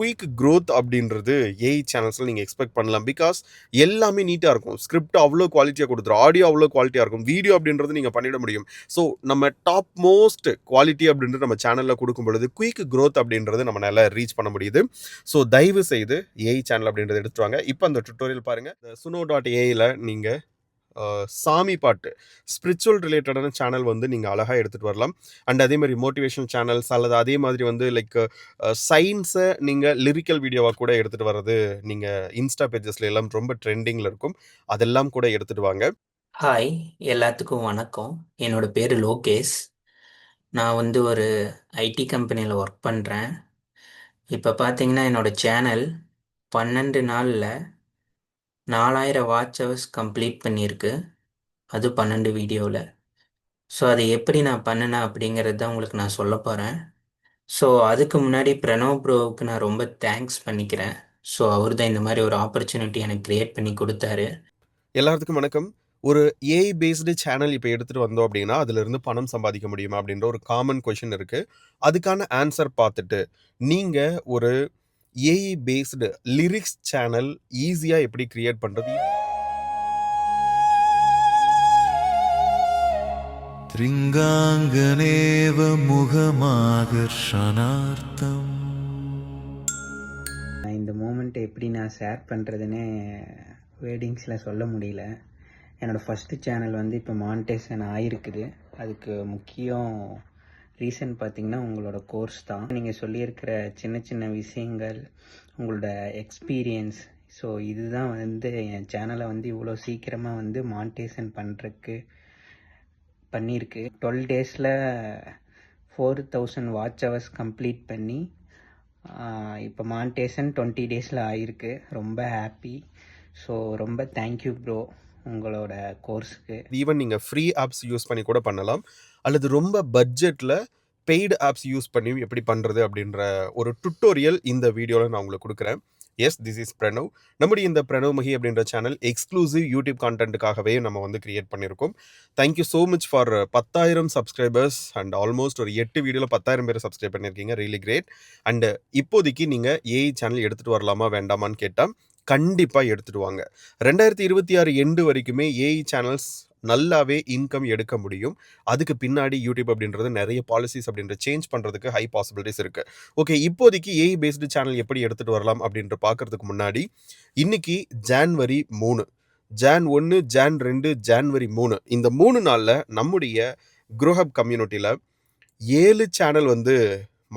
Quick growth அப்படின்றது AI சேனல்ஸில் நீங்கள் எக்ஸ்பெக்ட் பண்ணலாம். பிகாஸ் எல்லாமே நீட்டாக இருக்கும். ஸ்கிரிப்ட் அவ்வளோ குவாலிட்டியாக கொடுத்துரும், ஆடியோ அவ்வளோ குவாலிட்டியாக இருக்கும், வீடியோ அப்படின்றது நீங்கள் பண்ணிட முடியும். ஸோ நம்ம டாப் மோஸ்ட் குவாலிட்டி அப்படின்றது நம்ம சேனலில் கொடுக்கும் பொழுது குயிக் growth அப்படின்றது நம்மளால ரீச் பண்ண முடியுது. ஸோ தயவு செய்து ஏஐ சேனல் அப்படின்றத எடுத்துட்டு வாங்க. இப்போ அந்த டுட்டோரியல் பாருங்கள். suno.ai-ல நீங்கள் சாமி பாட்டு ஸ்பிரிச்சுவல் ரிலேட்டடான சேனல் வந்து நீங்கள் அழகாக எடுத்துகிட்டு வரலாம். அண்ட் அதே மாதிரி மோட்டிவேஷனல் சேனல்ஸ் அல்லது அதே மாதிரி வந்து லைக் சயின்ஸை நீங்கள் லிரிக்கல் வீடியோவாக கூட எடுத்துகிட்டு வர்றது நீங்கள் இன்ஸ்டா பேஜஸ்ல எல்லாம் ரொம்ப ட்ரெண்டிங்கில் இருக்கும். அதெல்லாம் கூட எடுத்துகிட்டு வாங்க. ஹாய், எல்லாத்துக்கும் வணக்கம். என்னோட பேர் லோகேஷ். நான் வந்து ஒரு ஐடி கம்பெனியில் ஒர்க் பண்ணுறேன். இப்போ பார்த்தீங்கன்னா என்னோட சேனல் 12 நாளில் 4000 வாட்ச் ஹவர்ஸ் கம்ப்ளீட் பண்ணியிருக்கு. அது 12 வீடியோவில். ஸோ அதை எப்படி நான் பண்ணினேன் அப்படிங்கிறது தான் உங்களுக்கு நான் சொல்ல போகிறேன். ஸோ அதுக்கு முன்னாடி பிரணவ் ப்ரோவுக்கு நான் ரொம்ப தேங்க்ஸ் பண்ணிக்கிறேன். ஸோ அவர் தான் இந்த மாதிரி ஒரு ஆப்பர்ச்சுனிட்டி எனக்கு க்ரியேட் பண்ணி கொடுத்தாரு. எல்லாத்துக்கும் வணக்கம். ஒரு ஏஐ பேஸ்டு சேனல் இப்போ எடுத்துகிட்டு வந்தோம் அப்படின்னா அதிலிருந்து பணம் சம்பாதிக்க முடியுமா அப்படின்ற ஒரு காமன் கொஷின் இருக்குது. அதுக்கான ஆன்சர் பார்த்துட்டு நீங்கள் ஒரு ஏஐ பேஸ்டு லிரிக்ஸ் சேனல் ஈஸியாக எப்படி கிரியேட் பண்ணுறது, त्रिङ्गाङ्गनेव मुखमाकर्षणार्थम्. இந்த மூமெண்ட்டை எப்படி நான் ஷேர் பண்ணுறதுன்னு வேர்டிங்ஸில் சொல்ல முடியல. என்னோடய ஃபஸ்ட்டு சேனல் வந்து இப்போ மானிட்டைசேஷன் ஆகிருக்குது. அதுக்கு முக்கியம் ரீசன் பார்த்திங்கன்னா உங்களோட கோர்ஸ் தான். நீங்கள் சொல்லியிருக்கிற சின்ன சின்ன விஷயங்கள், உங்களோட எக்ஸ்பீரியன்ஸ், ஸோ இதுதான் வந்து என் சேனலை வந்து இவ்வளோ சீக்கிரமாக வந்து மானிட்டைசேஷன் பண்ணுறதுக்கு பண்ணியிருக்கு. 12 டேஸில் 4000 வாட்ச் ஹவர்ஸ் கம்ப்ளீட் பண்ணி இப்போ மானிட்டேஷன் 20 டேஸில் ஆகிருக்கு. ரொம்ப ஹாப்பி. ஸோ ரொம்ப தேங்க்யூ ப்ரோ உங்களோட கோர்ஸுக்கு. ஈவன் நீங்கள் ஃப்ரீ ஆப்ஸ் யூஸ் பண்ணி கூட பண்ணலாம், அல்லது ரொம்ப பட்ஜெட்டில் பெய்டு ஆப்ஸ் யூஸ் பண்ணி எப்படி பண்ணுறது அப்படின்ற ஒரு டுட்டோரியல் இந்த வீடியோவில் நான் உங்களுக்கு கொடுக்குறேன். Yes, this is Pranav. நம்முடைய இந்த பிரணவ் மஹி அப்படின்ற சேனல் எக்ஸ்க்ளூசிவ் யூடியூப் கான்டென்ட்டுக்காகவே நம்ம வந்து கிரியேட் பண்ணியிருக்கோம். Thank you so much for 10,000 subscribers and almost ஒரு 8 வீடியோவில் 10,000 பேர் சப்ஸ்கிரைப் பண்ணியிருக்கீங்க. Really great. அண்டு இப்போதைக்கு நீங்கள் ஏஐ சேனல் எடுத்துகிட்டு வரலாமா வேண்டாமான்னு கேட்டால் கண்டிப்பாக எடுத்துகிட்டு வாங்க. 2026 எண்டு வரைக்குமே ஏஐ சேனல்ஸ் நல்லாவே இன்கம் எடுக்க முடியும். அதுக்கு பின்னாடி யூடியூப் அப்படின்றது நிறைய பாலிசிஸ் அப்படின்ற சேஞ்ச் பண்ணுறதுக்கு ஹை பாசிபிலிட்டிஸ் இருக்குது. ஓகே, இப்போதைக்கு ஏஐ பேஸ்டு சேனல் எப்படி எடுத்துகிட்டு வரலாம் அப்படின்ற பார்க்கறதுக்கு முன்னாடி இன்னைக்கு ஜான்வரி 3, ஜான் 1, ஜான் 2, ஜான்வரி 3 இந்த 3 நாளில் நம்முடைய குரோஹப் கம்யூனிட்டியில் 7 சேனல் வந்து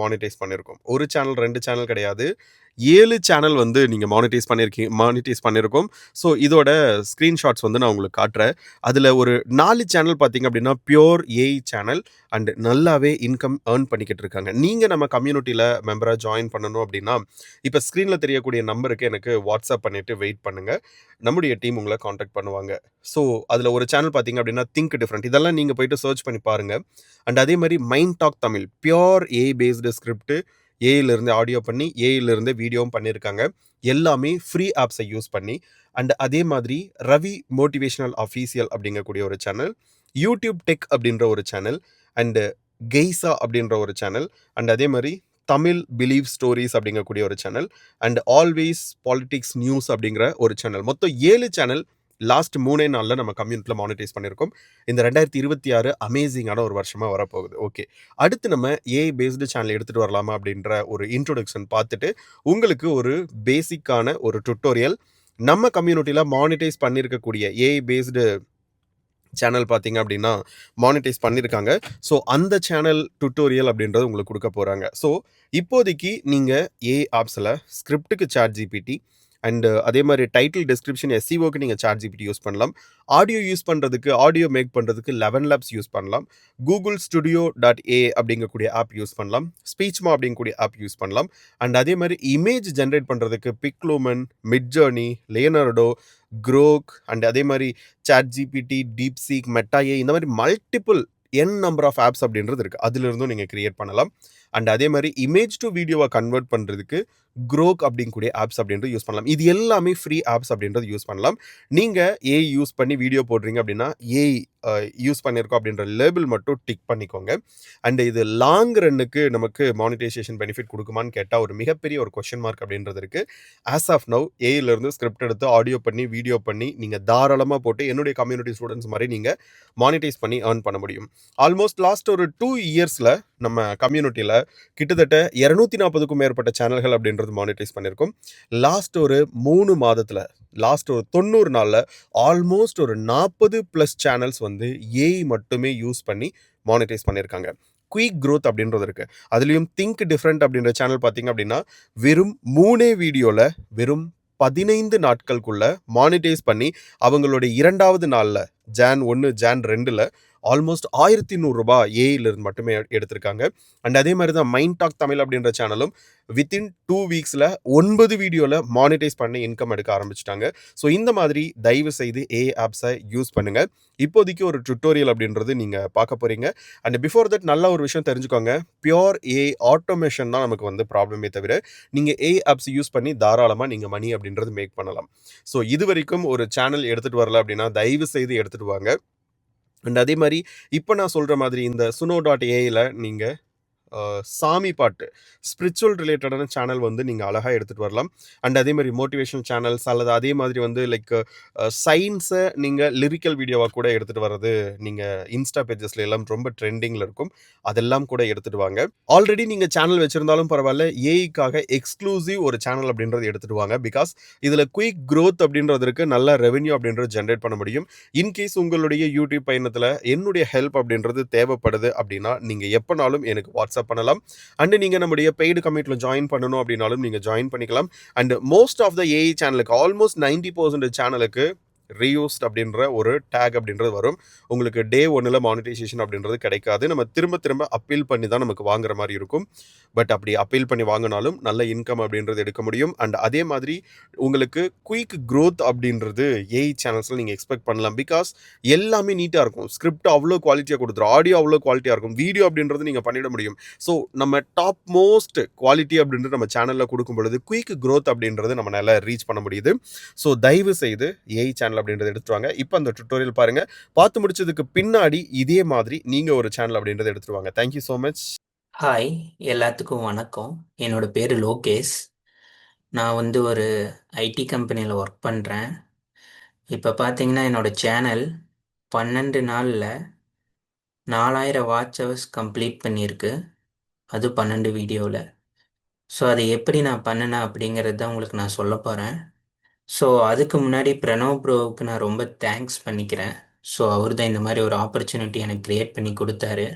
மானிட்டைஸ் பண்ணியிருக்கோம். ஒரு சேனல் 2 சேனல் கிடையாது, 7 சேனல் வந்து நீங்கள் மானிட்டைஸ் பண்ணியிருக்கோம். ஸோ இதோட ஸ்க்ரீன்ஷாட்ஸ் வந்து நான் உங்களுக்கு காட்டுறேன். அதில் ஒரு 4 சேனல் பார்த்தீங்க அப்படின்னா பியோர் ஏஐ சேனல் அண்ட் நல்லாவே இன்கம் ஏர்ன் பண்ணிக்கிட்டு இருக்காங்க. நீங்கள் நம்ம கம்யூனிட்டியில் மெம்பராக ஜாயின் பண்ணணும் அப்படின்னா இப்போ ஸ்க்ரீனில் தெரியக்கூடிய நம்பருக்கு எனக்கு வாட்ஸ்அப் பண்ணிவிட்டு வெயிட் பண்ணுங்கள். நம்முடைய டீம் உங்களை காண்டாக்ட் பண்ணுவாங்க. ஸோ அதில் ஒரு சேனல் பார்த்தீங்க அப்படின்னா திங்க் டிஃப்ரெண்ட், இதெல்லாம் நீங்கள் போயிட்டு சர்ச் பண்ணி பாருங்கள். அண்ட் அதே மாதிரி mind talk Tamil, pure AI based script, ஏஐலேருந்து ஆடியோ பண்ணி ஏஐலேருந்து வீடியோவும் பண்ணியிருக்காங்க. எல்லாமே ஃப்ரீ ஆப்ஸை யூஸ் பண்ணி. அண்ட் அதே மாதிரி ரவி மோட்டிவேஷனல் அஃபீஷியல் அப்படிங்கக்கூடிய ஒரு சேனல், யூடியூப் டெக் அப்படின்ற ஒரு சேனல், அண்டு கெய்சா அப்படின்ற ஒரு சேனல், அண்ட் அதே மாதிரி தமிழ் பிலீவ் ஸ்டோரிஸ் அப்படிங்கக்கூடிய ஒரு channel, and always politics news அப்படிங்கிற ஒரு சேனல். மொத்தம் 7 சேனல் லாஸ்ட் 3 நாளில் நம்ம கம்யூனிட்டியில் மானிட்டைஸ் பண்ணியிருக்கோம். இந்த 2026 அமேசிங்கான ஒரு வருஷமாக வரப்போகுது. ஓகே, அடுத்து நம்ம ஏஐ பேஸ்டு சேனல் எடுத்துகிட்டு வரலாமா அப்படின்ற ஒரு இன்ட்ரோடக்ஷன் பார்த்துட்டு உங்களுக்கு ஒரு பேசிக்கான ஒரு டுட்டோரியல் நம்ம கம்யூனிட்டியில் மானிட்டைஸ் பண்ணியிருக்கக்கூடிய ஏஐ பேஸ்டு சேனல் பார்த்தீங்க அப்படின்னா மானிட்டைஸ் பண்ணியிருக்காங்க. ஸோ அந்த சேனல் டுட்டோரியல் அப்படின்றது உங்களுக்கு கொடுக்க போகிறாங்க. ஸோ இப்போதைக்கு நீங்கள் ஏஐ ஆப்ஸில் ஸ்கிரிப்டுக்கு சாட் ஜிபிடி அண்ட் அதே மாதிரி டைட்டில் டிஸ்கிரிப்ஷன் எஸ்சிஓக்கு நீங்கள் சாட் ஜிபிடி யூஸ் பண்ணலாம். ஆடியோ யூஸ் பண்ணுறதுக்கு, ஆடியோ மேக் பண்ணுறதுக்கு 11 லேப்ஸ் யூஸ் பண்ணலாம். கூகுள் ஸ்டுடியோ.ஏ அப்படிங்கக்கூடிய ஆப் யூஸ் பண்ணலாம். ஸ்பீச்மா அப்படிங்கக்கூடிய ஆப் யூஸ் பண்ணலாம். அண்ட் அதே மாதிரி இமேஜ் ஜென்ரேட் பண்ணுறதுக்கு பிக்லூமன், மிட்ஜர்னி, லியனார்டோ, க்ரோக் அண்ட் அதே மாதிரி ChatGPT, DeepSeek, Meta AI, இந்த மாதிரி மல்டிபிள் நம்பர் ஆஃப் ஆப்ஸ் அப்படின்றது இருக்குது. அதிலிருந்தும் நீங்கள் கிரியேட் பண்ணலாம். அண்ட் அதே மாதிரி இமேஜ் டு வீடியோவை கன்வெர்ட் பண்ணுறதுக்கு க்ரோக் அப்படிங்கக்கூடிய ஆப்ஸ் அப்படின்றது யூஸ் பண்ணலாம். இது எல்லாமே ஃப்ரீ ஆப்ஸ் அப்படின்றது யூஸ் பண்ணலாம். நீங்கள் ஏஐ யூஸ் பண்ணி வீடியோ போடுறீங்க அப்படின்னா ஏஐ யூஸ் பண்ணியிருக்கோம் அப்படின்ற லேபிள் மட்டும் டிக் பண்ணிக்கோங்க. அண்ட் இது லாங் ரன்னுக்கு நமக்கு மானிட்டைசேஷன் பெனிஃபிட் கொடுக்குமான்னு கேட்டால் ஒரு மிகப்பெரிய ஒரு கொஸ்டின் மார்க் அப்படின்றது இருக்குது. ஆஸ் ஆஃப் நவ் ஏஐலேருந்து ஸ்கிரிப்ட் எடுத்து ஆடியோ பண்ணி வீடியோ பண்ணி நீங்கள் தாராளமாக போட்டு என்னுடைய கம்யூனிட்டி ஸ்டூடெண்ட்ஸ் மாதிரி நீங்கள் மானிட்டைஸ் பண்ணி ஏர்ன் பண்ண முடியும். ஆல்மோஸ்ட் லாஸ்ட் ஒரு 2 இயர்ஸில் நம்ம கம்யூனிட்டியில் கிட்டத்தட்ட 240க்கும் மேற்பட்ட சேனல்கள் அப்படின்றது மானிட்டைஸ் பண்ணியிருக்கோம். லாஸ்ட் ஒரு 3 மாதத்தில் லாஸ்ட் ஒரு 90 நாளில் ஆல்மோஸ்ட் ஒரு 40+ சேனல்ஸ் வந்து ஏஐ மட்டுமே யூஸ் பண்ணி மானிட்டைஸ் பண்ணியிருக்காங்க. குயிக் growth அப்படின்றது இருக்குது. அதுலேயும் திங்க் டிஃப்ரெண்ட் அப்படின்ற சேனல் பார்த்தீங்க அப்படின்னா வெறும் 3 வீடியோவில் வெறும் 15 நாட்களுக்குள்ள மானிட்டைஸ் பண்ணி அவங்களுடைய 2வது நாளில் ஜான் 1 ஜான் 2ல் ஆல்மோஸ்ட் ₹1100 ஏஐலேருந்து மட்டுமே எடுத்திருக்காங்க. அண்ட் அதே மாதிரி தான் மைண்ட் டாக் தமிழ் அப்படின்ற சேனலும் வித்தின் 2 வீக்ஸில் 9 வீடியோவில் மானிட்டைஸ் பண்ணி இன்கம் எடுக்க ஆரம்பிச்சிட்டாங்க. ஸோ இந்த மாதிரி தயவு செய்து ஏஐ ஆப்ஸை யூஸ் பண்ணுங்கள். இப்போதைக்கு ஒரு டுட்டோரியல் அப்படின்றது நீங்கள் பார்க்க போகிறீங்க. அண்ட் பிஃபோர் தட் நல்ல ஒரு விஷயம் தெரிஞ்சுக்கோங்க. பியோர் ஏஐ ஆட்டோமேஷன் தான் நமக்கு வந்து ப்ராப்ளமே தவிர நீங்கள் ஏஐ ஆப்ஸ் யூஸ் பண்ணி தாராளமாக நீங்கள் மணி அப்படின்றது மேக் பண்ணலாம். ஸோ இது வரைக்கும் ஒரு சேனல் எடுத்துகிட்டு வரல அப்படின்னா தயவு செய்து எடுத்துகிட்டு வாங்க. அண்ட் அதே மாதிரி இப்போ நான் சொல்கிற மாதிரி இந்த suno.ai-ல நீங்கள் சாமி பாட்டு ஸ்பிரிச்சுவல் ரிலேட்டடான சேனல் வந்து நீங்கள் அழகாக எடுத்துகிட்டு வரலாம். அண்ட் அதே மாதிரி மோட்டிவேஷனல் சேனல்ஸ் அல்லது அதே மாதிரி வந்து லைக் சயின்ஸை நீங்கள் லிரிக்கல் வீடியோவாக கூட எடுத்துகிட்டு வர்றது நீங்கள் இன்ஸ்டா பேஜஸ்ல எல்லாம் ரொம்ப ட்ரெண்டிங்கில் இருக்கும். அதெல்லாம் கூட எடுத்துகிட்டு வாங்க. ஆல்ரெடி நீங்கள் சேனல் வச்சுருந்தாலும் பரவாயில்ல, ஏஐக்காக எக்ஸ்க்ளூசிவ் ஒரு சேனல் அப்படின்றது எடுத்துகிட்டு வாங்க. பிகாஸ் இதில் குயிக் growth அப்படின்றதுக்கு நல்ல ரெவென்யூ அப்படின்றது ஜென்ரேட் பண்ண முடியும். இன்கேஸ் உங்களுடைய யூடியூப் பயணத்தில் என்னுடைய ஹெல்ப் அப்படின்றது தேவைப்படுது அப்படின்னா நீங்கள் எப்போனாலும் எனக்கு வாட்ஸ்அப் பண்ணலாம். அண்ட் நீங்கள் நம்முடைய பெய்டு கம்யூனிட்டியில் ஜாயின் பண்ணணும் அப்படின்னாலும் நீங்கள் ஜாயின் பண்ணிக்கலாம். And most of the AI சேனலுக்கு ஆல்மோஸ்ட் 90% சேனலுக்கு ரீயூஸ்ட் அப்படின்ற ஒரு டேக் அப்படின்றது வரும். உங்களுக்கு டே 1ல் மானிட்டைசேஷன் அப்படின்றது கிடைக்காது. நம்ம திரும்ப திரும்ப அப்பீல் பண்ணி தான் நமக்கு வாங்குற மாதிரி இருக்கும். பட் அப்படி அப்பீல் பண்ணி வாங்கினாலும் நல்ல இன்கம் அப்படின்றது எடுக்க முடியும். அண்ட் அதே மாதிரி உங்களுக்கு குயிக் growth அப்படின்றது ஏஐ சேனல்ஸில் நீங்கள் எக்ஸ்பெக்ட் பண்ணலாம். பிகாஸ் எல்லாமே நீட்டாக இருக்கும். ஸ்கிரிப்ட் அவ்வளோ குவாலிட்டியாக கொடுத்துரும், ஆடியோ அவ்வளோ குவாலிட்டியாக இருக்கும், வீடியோ அப்படின்றது நீங்கள் பண்ணிட முடியும். ஸோ நம்ம டாப் மோஸ்ட் குவாலிட்டி அப்படின்றது நம்ம சேனலில் கொடுக்கும் பொழுது குயிக் growth அப்படின்றது நம்மளால ரீச் பண்ண முடியுது. ஸோ தயவு செய்து ஏஐ சேனல் அப்படின்றத எடுத்துட்டு வாங்க. இப்போ அந்த டுட்டோரியல் பாருங்கள். பார்த்து முடிச்சதுக்கு பின்னாடி இதே மாதிரி நீங்கள் ஒரு சேனல் அப்படின்றத எடுத்துட்டு வாங்க. Thank you so much. ஹாய், எல்லாத்துக்கும் வணக்கம். என்னோட பேர் லோகேஷ். நான் வந்து ஒரு ஐடி கம்பெனியில் ஒர்க் பண்ணுறேன். இப்போ பார்த்தீங்கன்னா என்னோட சேனல் 12 நாளில் 4000 வாட்ச் ஹவர்ஸ் கம்ப்ளீட் பண்ணியிருக்கு. அது 12 வீடியோவில். ஸோ அதை எப்படி நான் பண்ணினேன் அப்படிங்கிறது தான் உங்களுக்கு நான் சொல்ல போகிறேன். ஸோ அதுக்கு முன்னாடி பிரணவ் ப்ரோவுக்கு நான் ரொம்ப தேங்க்ஸ் பண்ணிக்கிறேன். ஸோ அவர் தான் இந்த மாதிரி ஒரு ஆப்பர்ச்சுனிட்டி எனக்கு க்ரியேட் பண்ணி கொடுத்தாரு.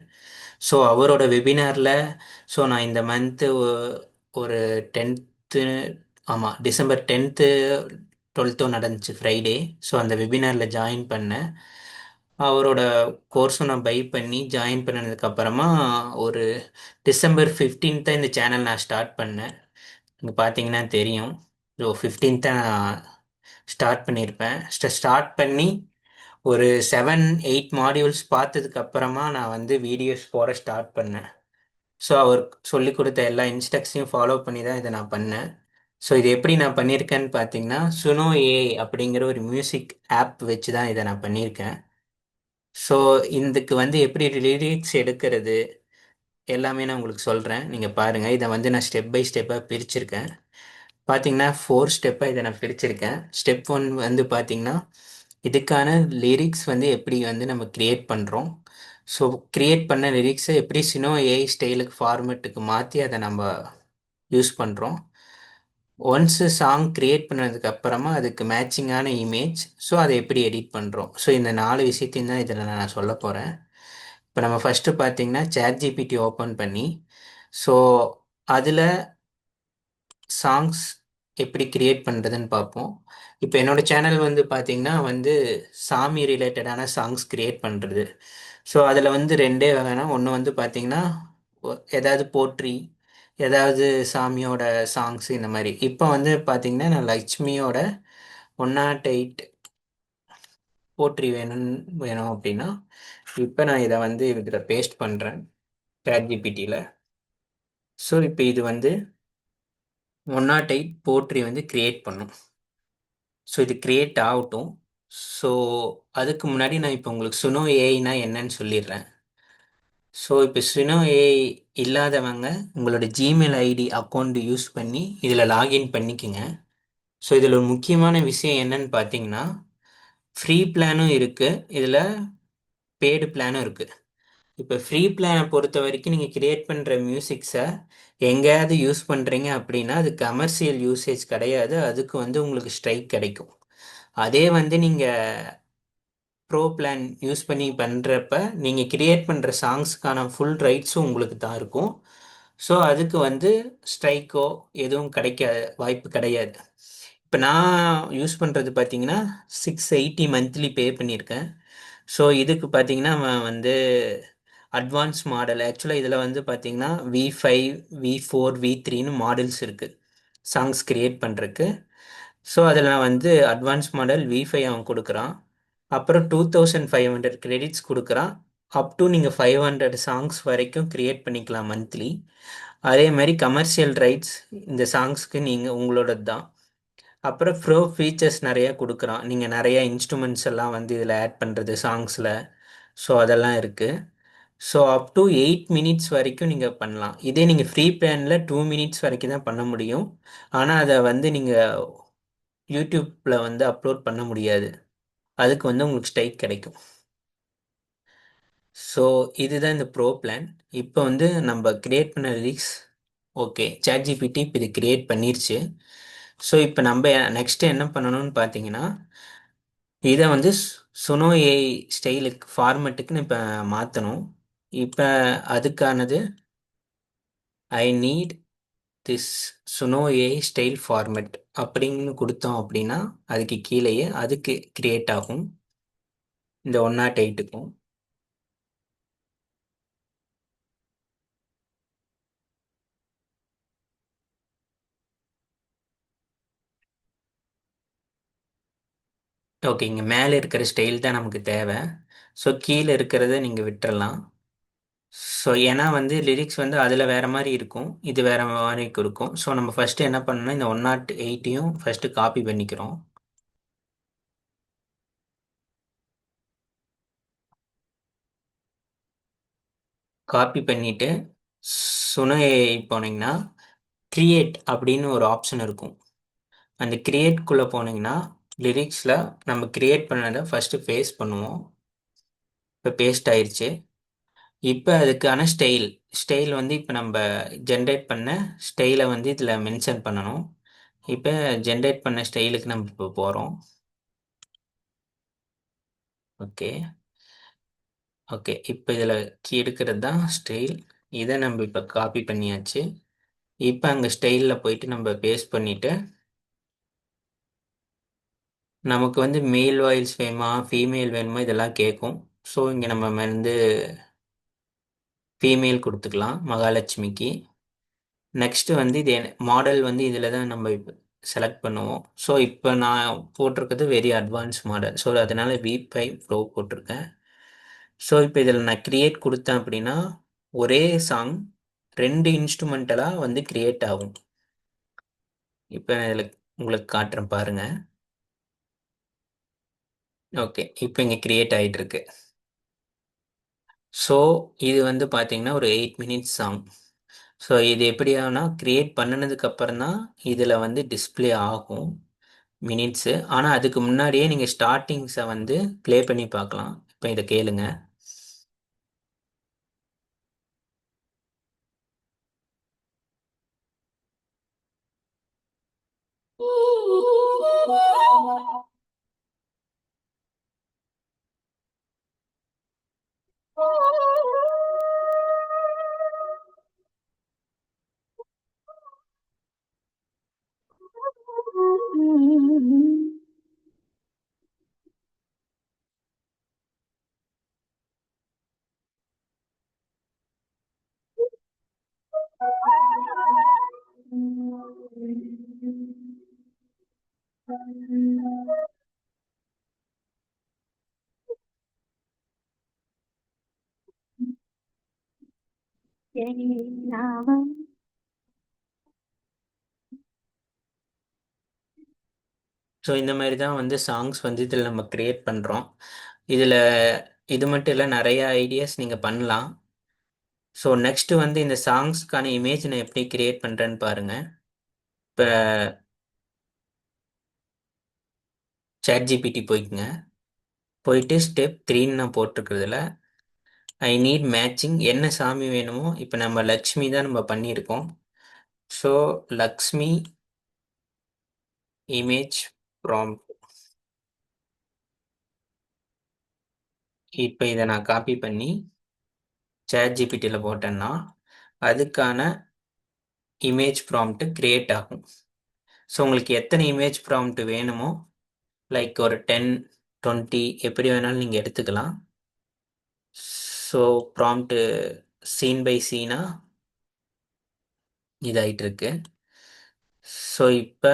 ஸோ அவரோட வெபினாரில் நான் இந்த மந்த்து ஒரு 10th, ஆமாம், டிசம்பர் 10th 12th நடந்துச்சு ஃப்ரைடே. ஸோ அந்த வெபினாரில் ஜாயின் பண்ணேன். அவரோட கோர்ஸும் நான் பை பண்ணி ஜாயின் பண்ணதுக்கப்புறமா ஒரு டிசம்பர் 15th இந்த சேனல் நான் ஸ்டார்ட் பண்ணேன். இங்கே பார்த்தீங்கன்னா தெரியும். ஸோ 15th நான் ஸ்டார்ட் பண்ணியிருப்பேன். ஸ்டார்ட் பண்ணி ஒரு 7-8 மாடியூல்ஸ் பார்த்ததுக்கப்புறமா நான் வந்து வீடியோஸ் போட ஸ்டார்ட் பண்ணேன். ஸோ அவர் சொல்லி கொடுத்த எல்லா இன்ஸ்ட்ரக்ஷனையும் ஃபாலோ பண்ணி தான் இதை நான் பண்ணேன். ஸோ இது எப்படி நான் பண்ணியிருக்கேன்னு பார்த்தீங்கன்னா சுனோ ஏஐ அப்படிங்கிற ஒரு மியூசிக் ஆப் வச்சு தான் இதை நான் பண்ணியிருக்கேன். ஸோ இதுக்கு வந்து எப்படி லிரிக்ஸ் எடுக்கிறது எல்லாமே நான் உங்களுக்கு சொல்கிறேன். நீங்கள் பாருங்கள். இதை வந்து நான் ஸ்டெப் பை ஸ்டெப்பாக பிரிச்சிருக்கேன். பார்த்தீங்கன்னா 4 ஸ்டெப்பாக இதை நான் பிரிச்சிருக்கேன். ஸ்டெப் 1 வந்து பார்த்தீங்கன்னா இதுக்கான லிரிக்ஸ் வந்து எப்படி வந்து நம்ம க்ரியேட் பண்ணுறோம். ஸோ க்ரியேட் பண்ண லிரிக்ஸை எப்படி சினோ ஏஐ ஸ்டைலுக்கு ஃபார்மேட்டுக்கு மாற்றி அதை நம்ம யூஸ் பண்ணுறோம். ஒன்ஸு சாங் க்ரியேட் பண்ணதுக்கப்புறமா அதுக்கு மேட்சிங்கான இமேஜ், ஸோ அதை எப்படி எடிட் பண்ணுறோம். ஸோ இந்த 4 விஷயத்தையும் தான் இதில் நான் சொல்ல போகிறேன். இப்போ நம்ம ஃபஸ்ட்டு பார்த்தீங்கன்னா ChatGPT ஓப்பன் பண்ணி ஸோ அதில் சாங்ஸ் எப்படி க்ரியேட் பண்ணுறதுன்னு பார்ப்போம். இப்போ என்னோட சேனல் வந்து பார்த்தீங்கன்னா வந்து சாமி ரிலேட்டடான சாங்ஸ் க்ரியேட் பண்ணுறது. ஸோ அதில் வந்து 2 வகைனா, ஒன்று வந்து பார்த்தீங்கன்னா ஏதாவது போற்றி, ஏதாவது சாமியோட சாங்ஸ் இந்த மாதிரி. இப்போ வந்து பார்த்தீங்கன்னா நான் லட்சுமியோட 108 போற்றி வேணும் அப்படின்னா இப்போ நான் இதை வந்து இதில் பேஸ்ட் பண்ணுறேன் ChatGPT-ல. ஸோ இப்போ இது வந்து 108 போட்ரி வந்து கிரியேட் பண்ணும். ஸோ இது கிரியேட் ஆகட்டும். ஸோ அதுக்கு முன்னாடி நான் இப்போ உங்களுக்கு சுனோ ஏஐனா என்னன்னு சொல்லிடுறேன். ஸோ இப்போ சுனோ ஏஐ இல்லாதவங்க உங்களோட ஜிமெயில் ஐடி அக்கௌண்ட் யூஸ் பண்ணி இதில் லாகின் பண்ணிக்கோங்க. ஸோ இதில் ஒரு முக்கியமான விஷயம் என்னன்னு பார்த்தீங்கன்னா, ஃப்ரீ பிளானும் இருக்குது, இதில் பெய்டு பிளானும் இருக்குது. இப்போ ஃப்ரீ பிளானை பொறுத்த வரைக்கும் நீங்கள் கிரியேட் பண்ணுற மியூசிக்ஸை எங்கேயாவது யூஸ் பண்ணுறீங்க அப்படின்னா அது கமர்ஷியல் யூசேஜ் கிடையாது, அதுக்கு வந்து உங்களுக்கு ஸ்ட்ரைக் கிடைக்கும். அதே வந்து நீங்கள் ப்ரோ பிளான் யூஸ் பண்ணி பண்ணுறப்ப நீங்கள் கிரியேட் பண்ணுற சாங்ஸ்க்கான ஃபுல் ரைட்ஸும் உங்களுக்கு தான் இருக்கும். ஸோ அதுக்கு வந்து ஸ்ட்ரைக்கோ எதுவும் கிடைக்க வாய்ப்பு கிடையாது. இப்போ நான் யூஸ் பண்ணுறது பார்த்தீங்கன்னா 680 மந்த்லி பே பண்ணியிருக்கேன். ஸோ இதுக்கு பார்த்தீங்கன்னா வந்து அட்வான்ஸ் மாடல், ஆக்சுவலாக இதில் வந்து பார்த்தீங்கன்னா V5, V4, V3ன்னு மாடல்ஸ் இருக்குது சாங்ஸ் கிரியேட் பண்ணுறதுக்கு. ஸோ அதில் நான் வந்து அட்வான்ஸ் மாடல் V5 அவன் கொடுக்குறான். அப்புறம் 2500 கிரெடிட்ஸ் கொடுக்குறான். அப் டு நீங்கள் 500 சாங்ஸ் வரைக்கும் கிரியேட் பண்ணிக்கலாம் மந்த்லி. அதே மாதிரி கமர்ஷியல் ரைட்ஸ் இந்த சாங்ஸ்க்கு நீங்கள் உங்களோடது தான். அப்புறம் ப்ரோ ஃபீச்சர்ஸ் நிறையா கொடுக்குறான், நீங்கள் நிறையா இன்ஸ்ட்ருமெண்ட்ஸ் எல்லாம் வந்து இதில் ஆட் பண்ணுறது சாங்ஸில். ஸோ அதெல்லாம் இருக்குது. ஸோ அப் டு 8 மினிட்ஸ் வரைக்கும் நீங்கள் பண்ணலாம். இதே நீங்கள் ஃப்ரீ பிளானில் 2 மினிட்ஸ் வரைக்கும் தான் பண்ண முடியும். ஆனால் அதை வந்து நீங்கள் யூடியூப்பில் வந்து அப்லோட் பண்ண முடியாது, அதுக்கு வந்து உங்களுக்கு ஸ்ட்ரைக் கிடைக்கும். ஸோ இதுதான் இந்த ப்ரோ பிளான். இப்போ வந்து நம்ம கிரியேட் பண்ண லிரிக்ஸ் ஓகே, ChatGPT இப்போ இது கிரியேட் பண்ணிருச்சு. ஸோ இப்போ நம்ம நெக்ஸ்ட்டு என்ன பண்ணணும்னு பார்த்தீங்கன்னா, இதை வந்து சுனோ ஏஐ ஸ்டைலுக்கு ஃபார்மெட்டுக்குன்னு இப்போ மாற்றணும். இப்போ அதுக்கானது I need this Suno AI style format அப்படின்னு கொடுத்தோம் அப்படின்னா அதுக்கு கீழேயே அதுக்கு கிரியேட் ஆகும் இந்த 108க்கும். ஓகே, இங்கே மேலே இருக்கிற ஸ்டைல் தான் நமக்கு தேவை. ஸோ கீழே இருக்கிறத நீங்கள் விட்டுறலாம். ஸோ ஏன்னா வந்து லிரிக்ஸ் வந்து அதில் வேறு மாதிரி இருக்கும், இது வேறு மாதிரி இருக்கும். ஸோ நம்ம ஃபஸ்ட்டு என்ன பண்ணணும்னா இந்த 108யும் ஃபஸ்ட்டு காப்பி பண்ணிக்கிறோம். காப்பி பண்ணிவிட்டு சுனோ ஏஐ போனீங்கன்னா கிரியேட் அப்படின்னு ஒரு ஆப்ஷன் இருக்கும். அந்த கிரியேட்குள்ளே போனீங்கன்னா லிரிக்ஸில் நம்ம கிரியேட் பண்ணதை ஃபஸ்ட்டு பேஸ்ட் பண்ணுவோம். இப்போ பேஸ்ட் ஆயிடுச்சு. இப்போ அதுக்கான ஸ்டைல் வந்து இப்போ நம்ம ஜென்ரேட் பண்ண ஸ்டைலை வந்து இதில் மென்ஷன் பண்ணணும். இப்போ ஜென்ரேட் பண்ண ஸ்டைலுக்கு நம்ம இப்போ போகிறோம். ஓகே ஓகே, இப்போ இதில் எடுக்கிறது தான் ஸ்டைல். இதை நம்ம இப்போ காப்பி பண்ணியாச்சு. இப்போ அங்கே ஸ்டைலில் போயிட்டு நம்ம பேஸ்ட் பண்ணிவிட்டு நமக்கு வந்து மேல் வாய்ஸ் வேணுமா ஃபீமேல் வேணுமா இதெல்லாம் கேட்கும். ஸோ இங்கே நம்ம வந்து ஃபீமேல் கொடுத்துக்கலாம் மகாலட்சுமிக்கு. நெக்ஸ்ட்டு வந்து இது மாடல் வந்து இதில் தான் நம்ம இப்போ செலக்ட் பண்ணுவோம். ஸோ இப்போ நான் போட்டிருக்கிறது வெரி அட்வான்ஸ் மாடல், ஸோ அதனால் V5 ப்ரோ போட்டிருக்கேன். ஸோ இப்போ இதில் நான் கிரியேட் கொடுத்தேன் அப்படின்னா ஒரே சாங் 2 இன்ஸ்ட்ருமெண்டலாக வந்து கிரியேட் ஆகும். இப்போ நான் இதில் உங்களுக்கு காட்டுறேன் பாருங்கள். ஓகே, இப்போ இங்கே கிரியேட் ஆகிட்டு இருக்கு. ஸோ இது வந்து பார்த்தீங்கன்னா ஒரு 8 மினிட்ஸ் சாங். ஸோ இது எப்படி ஆகும்னா கிரியேட் பண்ணினதுக்கப்புறம் தான் இதில் வந்து டிஸ்ப்ளே ஆகும் மினிட்ஸு. ஆனால் அதுக்கு முன்னாடியே நீங்கள் ஸ்டார்டிங்ஸை வந்து ப்ளே பண்ணி பார்க்கலாம். இப்போ இதை கேளுங்க. ஸோ இந்த மாதிரி தான் வந்து சாங்ஸ் வந்து இதில் நம்ம க்ரியேட் பண்ணுறோம். இதில் இது மட்டும் இல்லை, நிறைய ஐடியாஸ் நீங்கள் பண்ணலாம். ஸோ நெக்ஸ்ட்டு வந்து இந்த சாங்ஸ்க்கான இமேஜ் நான் எப்படி க்ரியேட் பண்ணுறேன்னு பாருங்கள். இப்போ ChatGPT போய்க்குங்க. போயிட்டு ஸ்டெப் 3ன்னு நான் போட்டிருக்கிறதுல ஐ நீட் மேட்சிங் என்ன சாமி வேணுமோ. இப்போ நம்ம லக்ஷ்மி தான் நம்ம பண்ணியிருக்கோம். So Lakshmi image prompt. இப்போ இதை நான் காப்பி பண்ணி ChatGPTயில் போட்டேன்னா அதுக்கான இமேஜ் ப்ராம்ப்ட் கிரியேட் ஆகும். ஸோ உங்களுக்கு எத்தனை இமேஜ் ப்ராம்ப்ட் வேணுமோ, லைக் ஒரு 10, 20 எப்படி வேணாலும் நீங்கள் எடுத்துக்கலாம். ஸோ ப்ராம்ப்ட் சீன் பை சீனா இதாயிட்டு இருக்கு. ஸோ இப்போ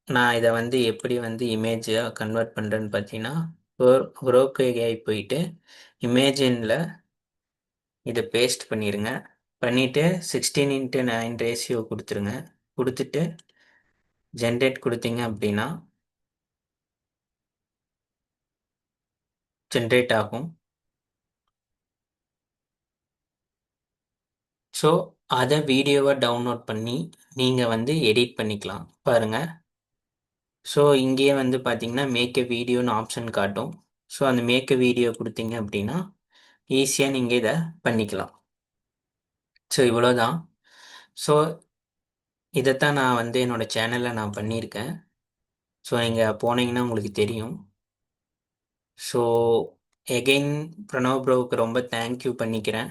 நான் இதை வந்து எப்படி வந்து இமேஜாக கன்வெர்ட் பண்ணுறேன்னு பார்த்தீங்கன்னா, ப்ரோக்கேஐ போயிட்டு இமேஜினில் இதை பேஸ்ட் பண்ணிடுங்க. பண்ணிவிட்டு 16:9 ரேஷியோ கொடுத்துருங்க. கொடுத்துட்டு ஜென்ரேட் கொடுத்தீங்க அப்படின்னா ஜென்ரேட் ஆகும். ஸோ அதை வீடியோவை டவுன்லோட் பண்ணி நீங்கள் வந்து எடிட் பண்ணிக்கலாம். பாருங்கள். ஸோ இங்கேயே வந்து பார்த்தீங்கன்னா மேக் எ வீடியோன்னு ஆப்ஷன் காட்டும். ஸோ அந்த மேக் எ வீடியோ கொடுத்தீங்க அப்படின்னா ஈஸியாக நீங்கள் இதை பண்ணிக்கலாம். ஸோ இவ்வளோதான். ஸோ இதைத்தான் நான் வந்து என்னோடய சேனலில் நான் பண்ணியிருக்கேன். ஸோ நீங்கள் போனீங்கன்னா உங்களுக்கு தெரியும். ஸோ எகெயின் பிரணவ் ப்ரோவுக்கு ரொம்ப தேங்க்யூ பண்ணிக்கிறேன்.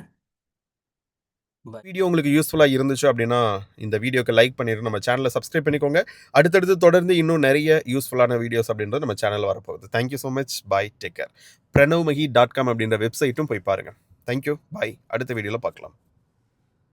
வீடியோ உங்களுக்கு யூஸ்ஃபுல்லாக இருந்துச்சு அப்படின்னா இந்த வீடியோக்கு லைக் பண்ணிட்டு நம்ம சேனலை சப்ஸ்கிரைப் பண்ணிக்கோங்க. அடுத்தடுத்து தொடர்ந்து இன்னும் நிறைய யூஸ்ஃபுல்லான வீடியோஸ் அப்படின்றது நம்ம சேனலில் வரப்போகுது. Thank you so much. Bye, take care. pranavmahi.com அப்படின்ற வெப்சைட்டும் போய் பாருங்கள். Thank you, bye. அடுத்த வீடியோவில் பார்க்கலாம்.